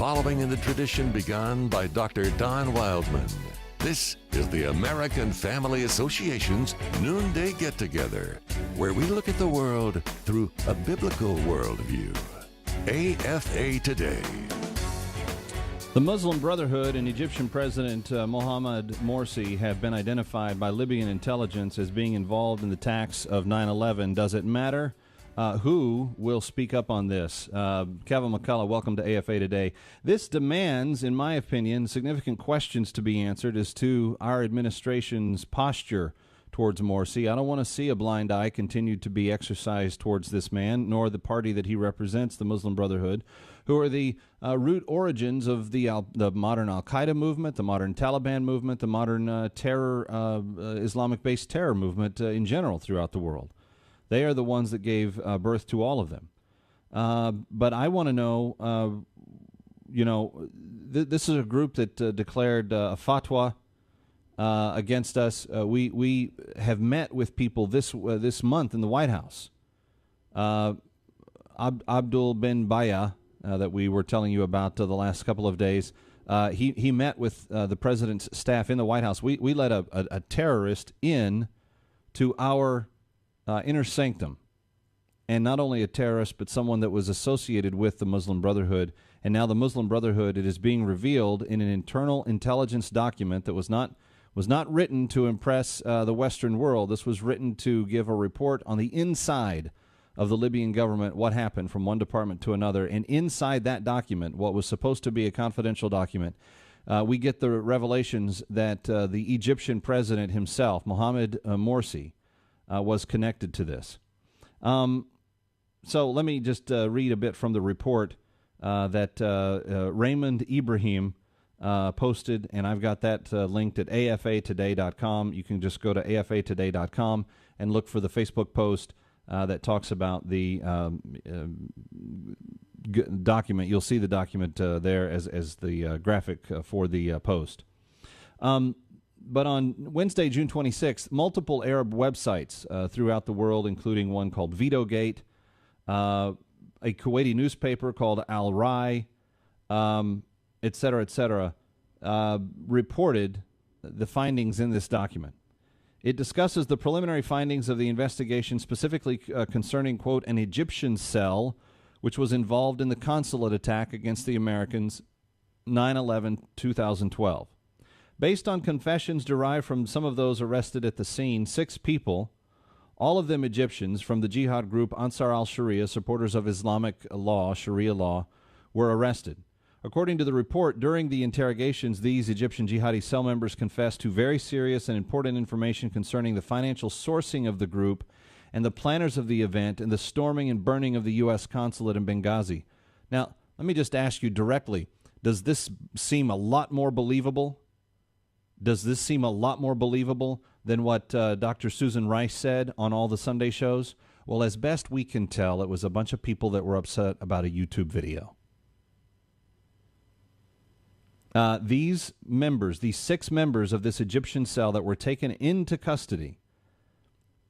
following in the tradition begun by Dr. Don Wildman. This is the American Family Association's Noonday Get-Together, where we look at the world through a biblical worldview. AFA Today. The Muslim Brotherhood and Egyptian President Mohamed Morsi have been identified by Libyan intelligence as being involved in the attacks of 9/11. Does it matter who will speak up on this? Kevin McCullough, welcome to AFA Today. This demands, in my opinion, significant questions to be answered as to our administration's posture towards Morsi. I don't want to see a blind eye continue to be exercised towards this man, nor the party that he represents, the Muslim Brotherhood, who are the root origins of the modern Al-Qaeda movement, the modern Taliban movement, the modern Islamic-based terror movement in general throughout the world. They are the ones that gave birth to all of them. But I want to know, this is a group that declared a fatwa against us. We have met with people this month in the White House. Abdul bin Baya, that we were telling you about the last couple of days, he met with the president's staff in the White House. We let a terrorist in to our inner sanctum, and not only a terrorist, but someone that was associated with the Muslim Brotherhood. And now the Muslim Brotherhood, it is being revealed in an internal intelligence document that was not written to impress the Western world. This was written to give a report on the inside of the Libyan government, what happened from one department to another. And inside that document, what was supposed to be a confidential document, we get the revelations that the Egyptian president himself, Mohamed Morsi, was connected to this. So let me just read a bit from the report that Raymond Ibrahim posted, and I've got that linked at afatoday.com. You can just go to afatoday.com and look for the Facebook post that talks about the document. You'll see the document there as the graphic for the post. But on Wednesday, June 26th, multiple Arab websites throughout the world, including one called VetoGate, a Kuwaiti newspaper called Al Rai, et cetera, reported the findings in this document. It discusses the preliminary findings of the investigation, specifically concerning, quote, an Egyptian cell which was involved in the consulate attack against the Americans 9/11/2012. Based on confessions derived from some of those arrested at the scene, 6 people, all of them Egyptians, from the jihad group Ansar al-Sharia, supporters of Islamic law, Sharia law, were arrested. According to the report, during the interrogations, these Egyptian jihadi cell members confessed to very serious and important information concerning the financial sourcing of the group and the planners of the event and the storming and burning of the U.S. consulate in Benghazi. Now, let me just ask you directly, does this seem a lot more believable? Does this seem a lot more believable than what Dr. Susan Rice said on all the Sunday shows? Well, as best we can tell, it was a bunch of people that were upset about a YouTube video. These 6 members of this Egyptian cell that were taken into custody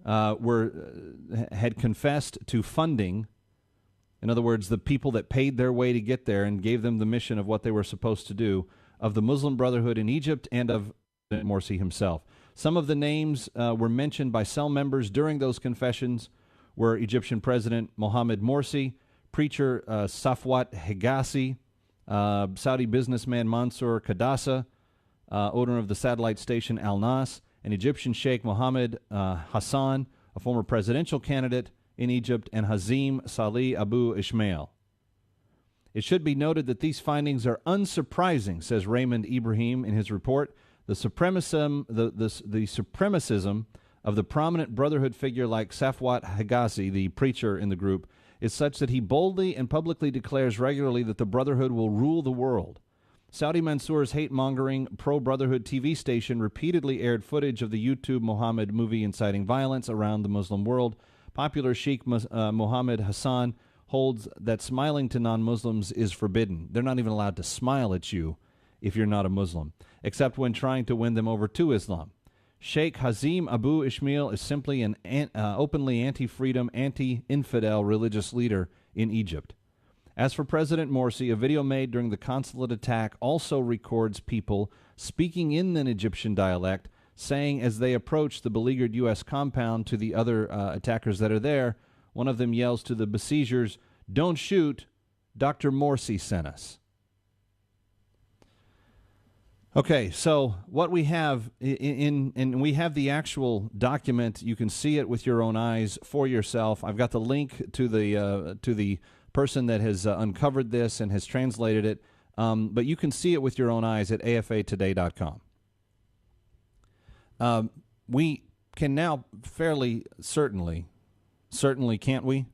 had confessed to funding, in other words, the people that paid their way to get there and gave them the mission of what they were supposed to do, of the Muslim Brotherhood in Egypt and of Morsi himself. Some of the names were mentioned by cell members during those confessions were Egyptian President Mohamed Morsi, preacher Safwat Hegassi, Saudi businessman Mansour Kadasa, owner of the satellite station Al Nas, and Egyptian Sheikh Mohammed Hassan, a former presidential candidate in Egypt, and Hazim Salih Abu Ishmael. It should be noted that these findings are unsurprising, says Raymond Ibrahim in his report. The supremacism of the prominent Brotherhood figure like Safwat Hegassi, the preacher in the group, is such that he boldly and publicly declares regularly that the Brotherhood will rule the world. Saudi Mansour's hate-mongering pro-Brotherhood TV station repeatedly aired footage of the YouTube Muhammad movie inciting violence around the Muslim world. Popular Sheikh Mohammed Hassan holds that smiling to non-Muslims is forbidden. They're not even allowed to smile at you if you're not a Muslim, except when trying to win them over to Islam. Sheikh Hazim Abu Ishmael is simply an openly anti-freedom, anti-infidel religious leader in Egypt. As for President Morsi, a video made during the consulate attack also records people speaking in an Egyptian dialect, saying as they approach the beleaguered U.S. compound to the other attackers that are there, one of them yells to the besiegers, "Don't shoot, Dr. Morsi sent us." Okay, so what we have and we have the actual document. You can see it with your own eyes for yourself. I've got the link to the person that has uncovered this and has translated it, but you can see it with your own eyes at afatoday.com. We can now fairly certainly, can't we,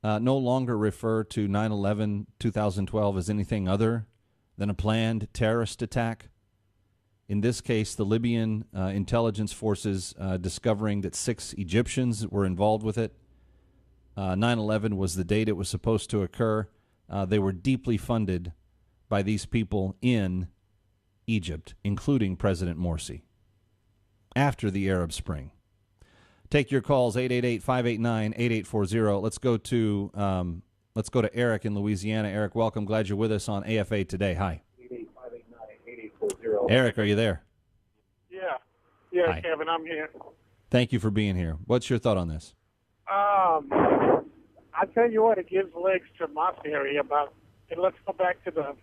no longer refer to 9/11 2012 as anything other than a planned terrorist attack. In this case, the Libyan intelligence forces discovering that 6 Egyptians were involved with it. 9/11 was the date it was supposed to occur. They were deeply funded by these people in Egypt, including President Morsi, after the Arab Spring. Take your calls, 888-589-8840. Let's go to Eric in Louisiana. Eric, welcome. Glad you're with us on AFA Today. Hi. 888-589-8840. Eric, are you there? Yeah, Hi. Kevin, I'm here. Thank you for being here. What's your thought on this? I tell you what, it gives legs to my theory about, and let's go back to the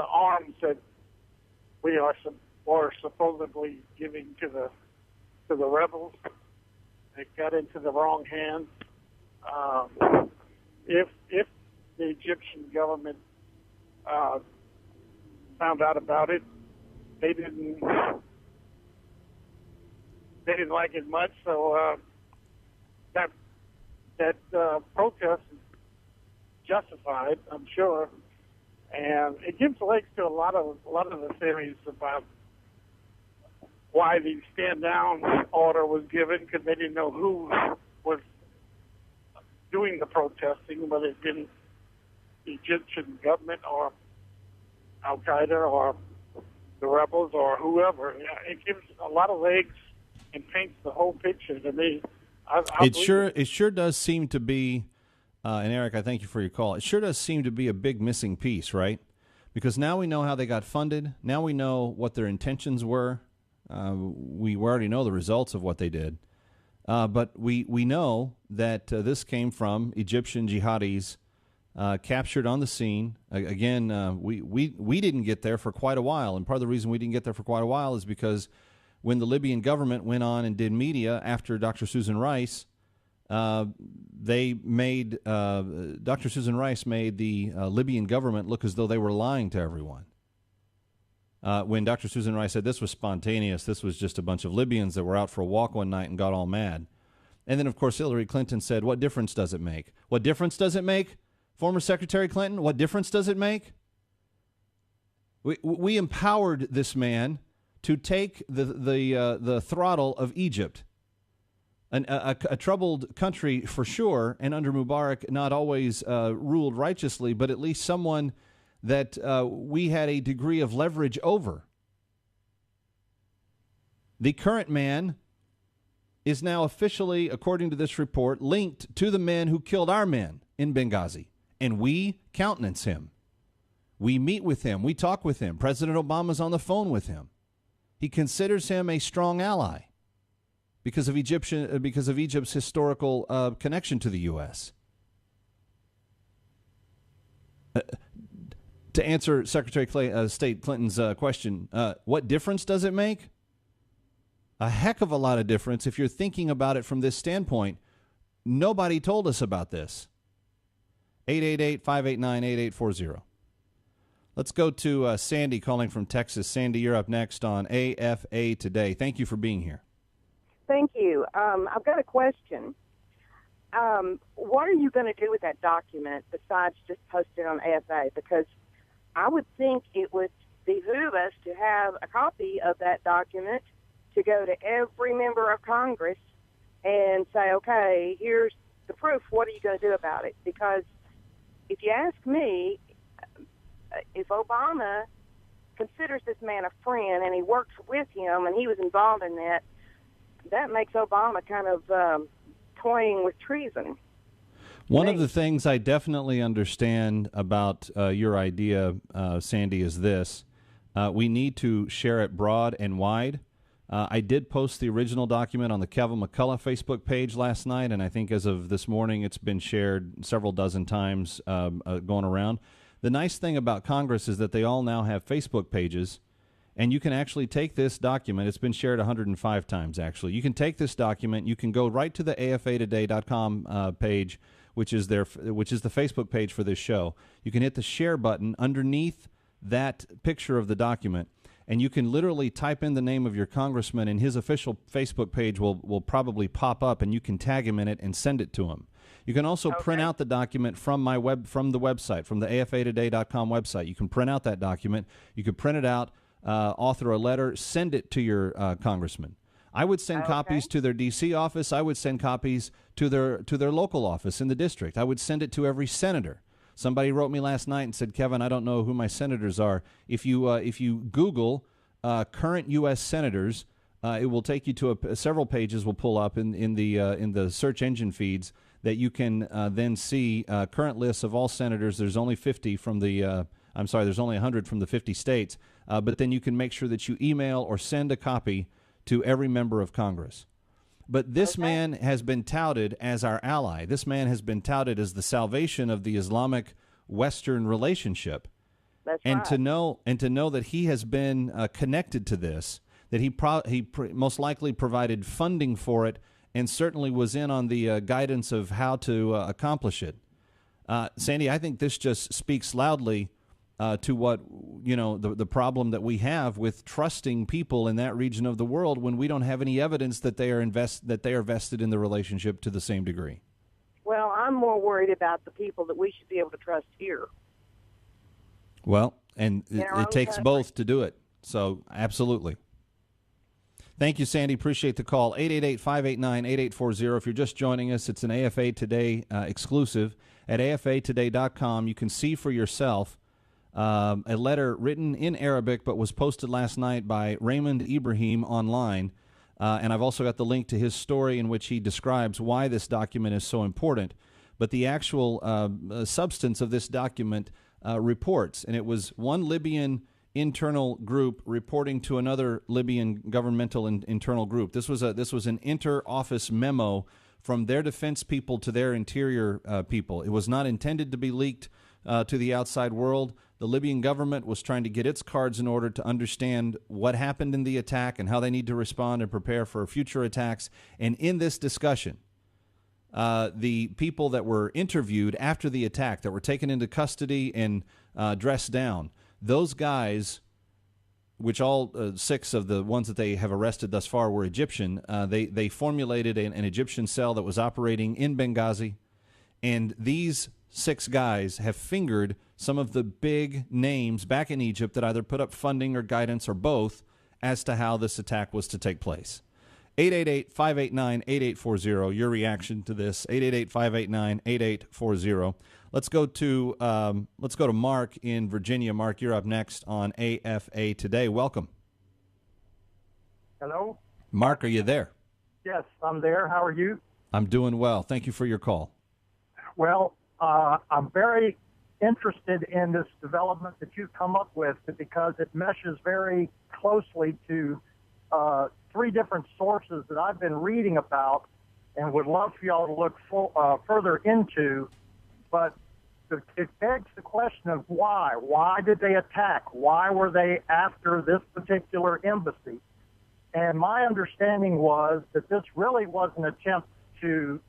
arms that we are supposedly giving to the rebels. They got into the wrong hands. If the Egyptian government found out about it, they didn't like it much. So that protest is justified, I'm sure, and it gives legs to a lot of the theories about why the stand down order was given, because they didn't know who was doing the protesting, whether it been the Egyptian government or Al Qaeda or the rebels or whoever. It gives a lot of legs and paints the whole picture to me. It sure does seem to be, and Eric, I thank you for your call. It sure does seem to be a big missing piece, right? Because now we know how they got funded. Now we know what their intentions were. We already know the results of what they did. But we know that this came from Egyptian jihadis captured on the scene. Again, we didn't get there for quite a while. And part of the reason we didn't get there for quite a while is because when the Libyan government went on and did media after Dr. Susan Rice, Dr. Susan Rice made the Libyan government look as though they were lying to everyone. When Dr. Susan Rice said this was spontaneous, this was just a bunch of Libyans that were out for a walk one night and got all mad. And then, of course, Hillary Clinton said, what difference does it make? What difference does it make, former Secretary Clinton? What difference does it make? We empowered this man to take the throttle of Egypt, a troubled country for sure, and under Mubarak not always ruled righteously, but at least someone that we had a degree of leverage over. The current man is now officially, according to this report, linked to the men who killed our men in Benghazi, and we countenance him. We meet with him. We talk with him. President Obama's on the phone with him. He considers him a strong ally because of Egypt's historical connection to the U.S. To answer Secretary State Clinton's question, what difference does it make? A heck of a lot of difference if you're thinking about it from this standpoint. Nobody told us about this. 888-589-8840. Let's go to Sandy calling from Texas. Sandy, you're up next on AFA Today. Thank you for being here. Thank you. I've got a question. What are you going to do with that document besides just post it on AFA? Because I would think it would behoove us to have a copy of that document to go to every member of Congress and say, okay, here's the proof. What are you going to do about it? Because if you ask me, if Obama considers this man a friend and he works with him and he was involved in that, that makes Obama kind of toying with treason. One of the things I definitely understand about your idea, Sandy, is this. We need to share it broad and wide. I did post the original document on the Kevin McCullough Facebook page last night, and I think as of this morning it's been shared several dozen times going around. The nice thing about Congress is that they all now have Facebook pages, and you can actually take this document. It's been shared 105 times, actually. You can take this document. You can go right to the AFAtoday.com page, which is the Facebook page for this show. You can hit the share button underneath that picture of the document, and you can literally type in the name of your congressman, and his official Facebook page will probably pop up, and you can tag him in it and send it to him. You can also print out the document from the website, from the AFAtoday.com website. You can print out that document. You can print it out, author a letter, send it to your congressman. I would send copies to their D.C. office. I would send copies to their local office in the district. I would send it to every senator. Somebody wrote me last night and said, "Kevin, I don't know who my senators are." If you Google current U.S. senators, it will take you to several pages. Will pull up in the search engine feeds that you can then see current lists of all senators. There's only 50 from the. There's only 100 from the 50 states. But then you can make sure that you email or send a copy to every member of Congress. But this man has been touted as our ally. This man has been touted as the salvation of the Islamic Western relationship. That's and right. to know that he has been connected to this, that he most likely provided funding for it, and certainly was in on the guidance of how to accomplish it. Sandy, I think this just speaks loudly to what, the problem that we have with trusting people in that region of the world when we don't have any evidence that they are vested in the relationship to the same degree. Well, I'm more worried about the people that we should be able to trust here. Well, and it takes both to do it. So, absolutely. Thank you, Sandy. Appreciate the call. 888-589-8840. If you're just joining us, it's an AFA Today exclusive. At afatoday.com, you can see for yourself a letter written in Arabic but was posted last night by Raymond Ibrahim online. And I've also got the link to his story in which he describes why this document is so important. But the actual substance of this document reports, and it was one Libyan internal group reporting to another Libyan governmental internal group. This was an inter-office memo from their defense people to their interior people. It was not intended to be leaked to the outside world. The Libyan government was trying to get its cards in order to understand what happened in the attack and how they need to respond and prepare for future attacks. And in this discussion, the people that were interviewed after the attack, that were taken into custody and dressed down, those guys, which all 6 of the ones that they have arrested thus far were Egyptian, they formulated an Egyptian cell that was operating in Benghazi, and these 6 guys have fingered some of the big names back in Egypt that either put up funding or guidance or both as to how this attack was to take place. 888-589-8840, your reaction to this, 888-589-8840. Let's go to Mark in Virginia. Mark, you're up next on AFA Today. Welcome. Hello? Mark, are you there? Yes, I'm there. How are you? I'm doing well. Thank you for your call. Well, I'm very interested in this development that you've come up with because it meshes very closely to 3 different sources that I've been reading about and would love for y'all to look further into. But it begs the question of why. Why did they attack? Why were they after this particular embassy? And my understanding was that this really was an attempt to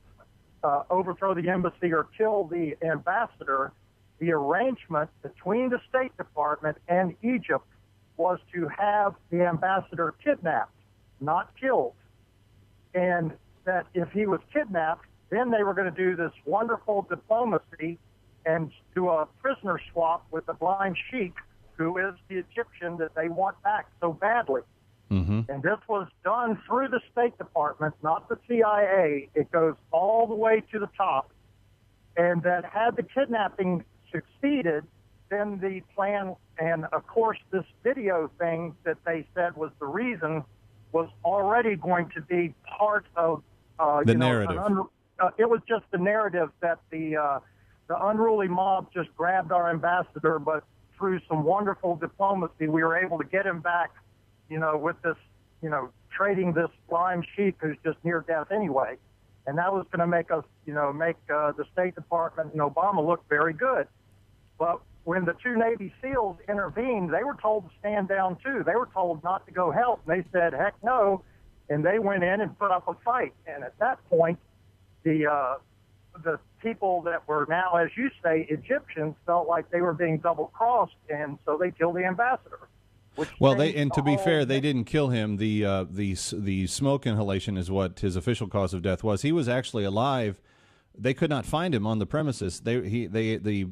overthrow the embassy or kill the ambassador. The arrangement between the State Department and Egypt was to have the ambassador kidnapped, not killed. And that if he was kidnapped, then they were going to do this wonderful diplomacy and do a prisoner swap with the blind sheik, who is the Egyptian that they want back so badly. Mm-hmm. And this was done through the State Department, not the CIA. It goes all the way to the top. And that had the kidnapping succeeded, then the plan, and of course this video thing that they said was the reason, was already going to be part of the narrative. it was just the narrative that the unruly mob just grabbed our ambassador, but through some wonderful diplomacy, we were able to get him back, with this, trading this blind sheep who's just near death anyway. And that was going to make us, make the State Department and Obama look very good. But when the two Navy SEALs intervened, they were told to stand down too. They were told not to go help. They said, heck no. And they went in and put up a fight. And at that point, the people that were now, as you say, Egyptians, felt like they were being double-crossed, and so they killed the ambassador. Well, to be fair, they didn't kill him. The smoke inhalation is what his official cause of death was. He was actually alive. They could not find him on the premises. The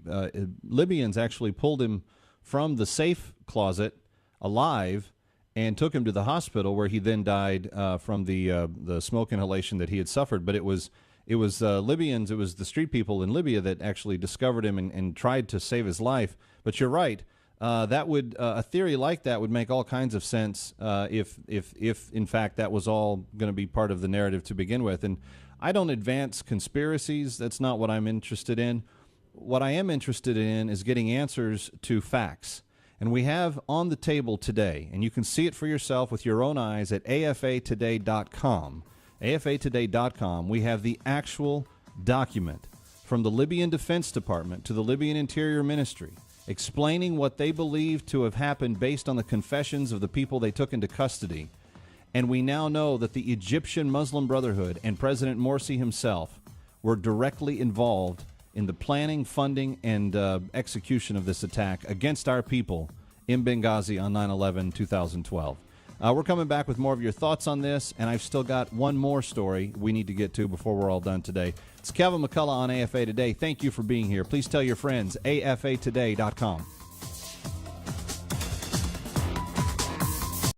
Libyans actually pulled him from the safe closet alive and took him to the hospital, where he then died from the smoke inhalation that he had suffered. But it was Libyans, it was the street people in Libya that actually discovered him and tried to save his life. But you're right. That would a theory like that would make all kinds of sense if in fact that was all going to be part of the narrative to begin with. And I don't advance conspiracies. That's not what I'm interested in. What I am interested in is getting answers to facts. And we have on the table today, and you can see it for yourself with your own eyes at afatoday.com. afatoday.com. We have the actual document from the Libyan Defense Department to the Libyan Interior Ministry, explaining what they believe to have happened based on the confessions of the people they took into custody. And we now know that the Egyptian Muslim Brotherhood and President Morsi himself were directly involved in the planning, funding, and execution of this attack against our people in Benghazi on 9/11/2012. We're coming back with more of your thoughts on this, and I've still got one more story we need to get to before we're all done today. It's Kevin McCullough on AFA Today. Thank you for being here. Please tell your friends, afatoday.com.